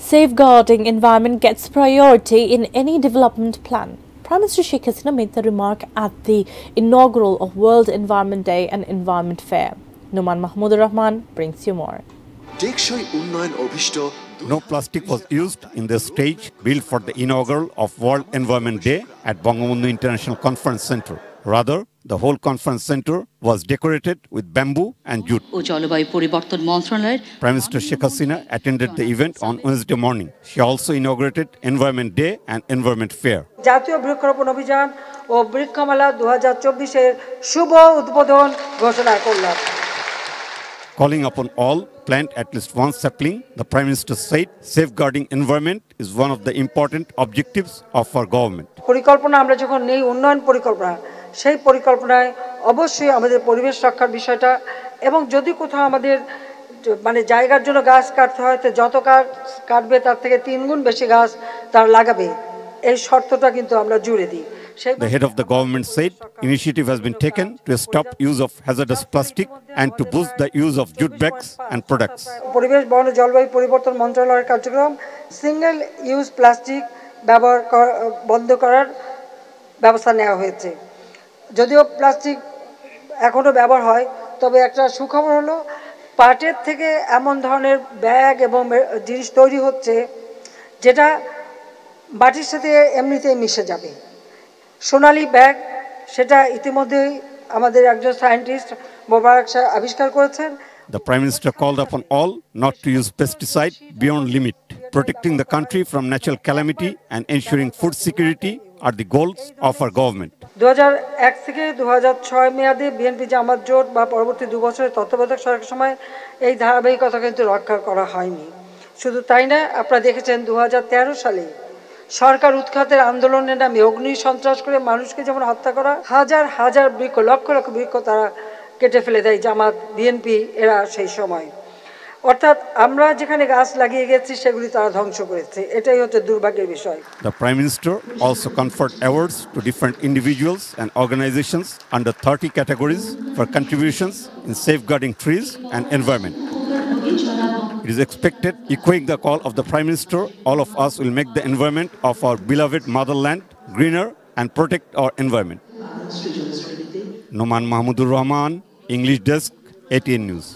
Safeguarding environment gets priority in any development plan. Prime Minister Sheikh Hasina made the remark at the inaugural of World Environment Day and Environment Fair. Numan Mahmood Rahman brings you more. No plastic was used in the stage built for the inaugural of World Environment Day at Bangabandhu International Conference Centre. Rather, the whole conference centre was decorated with bamboo and jute. Prime Minister Sheikh Hasina attended the event on Wednesday morning. She also inaugurated Environment Day and Environment Fair. জাতীয় বৃক্ষরোপণ অভিযান ও বৃক্ষমেলা 2024 এর শুভ উদ্বোধন ঘোষণা করলাম। Calling upon all plant at least one sapling, the Prime Minister said safeguarding environment is one of the important objectives of our government. পরিকল্পনা আমরা যখন নেই উন্নয়ন পরিকল্পনা সেই পরিকল্পনায় অবশ্যই আমাদের পরিবেশ রক্ষার বিষয়টা এবং যদি কোথাও আমাদের মানে জায়গার জন্য গাছ কাটতে হয় তো যত গাছ কাটবে তার থেকে 3 গুণ বেশি গাছ তার লাগাবে এই শর্তটা কিন্তু আমরা জুড়ে দিই। The head of the government said initiative has been taken to stop use of hazardous plastic and to boost the use of jute bags and products. পরিবেশ বন ও জলবায়ু পরিবর্তন মন্ত্রণালয়ের কার্যক্রম সিঙ্গেল ইউজ প্লাস্টিক ব্যবহার বন্ধ করার ব্যবস্থা নেওয়া হয়েছে। যদিও প্লাস্টিক এখনো ব্যবহার হয় তবে একটা সুখবর হলো পাটের থেকে এমন ধরনের ব্যাগ এবং জিনিস তৈরি হচ্ছে যেটা মাটির সাথে এমনিতেই মিশে যাবে। সোনালী ব্যাগ সেটা ইতিমধ্যেই আমাদের একজন সায়েন্টিস্ট মোবারক শাহ আবিষ্কার করেছেন। The Prime Minister called upon all not to use pesticide beyond limit. Protecting the country from natural calamity and ensuring food security are the goals of our government. 2001 থেকে 2006 মেয়াদে বিএনপি জামাত জোট বা পরবর্তী 2 বছরের তত্ত্বাবধায়ক সরকারের সময় এই ধারাবাহিকতা কিন্তু রক্ষা করা হয়নি। শুধু তাই না, আপনারা দেখেছেন 2013 সালে সরকার উৎখাতের আন্দোলনের নামে অগ্নি সন্ত্রাস করে মানুষকে যেমন হত্যা করা হাজার হাজার বৃক্ষ লক্ষ লক্ষ বৃক্ষ তারা কেটে ফেলে দেয় জামাত বিএনপি এরা সেই সময়। অর্থাৎ আমরা যেখানে গাছ লাগিয়ে গেছি সেগুলি তারা ধ্বংস করেছে, এটাই হচ্ছে দুর্ভাগ্যের বিষয়। The Prime Minister also conferred awards to different individuals and organizations under 30 categories for contributions in safeguarding trees and environment. It is expected, echoing the call of the Prime Minister, all of us will make the environment of our beloved motherland greener and protect our environment. Numan Mahmoodur Rahman, English Desk, ATN News.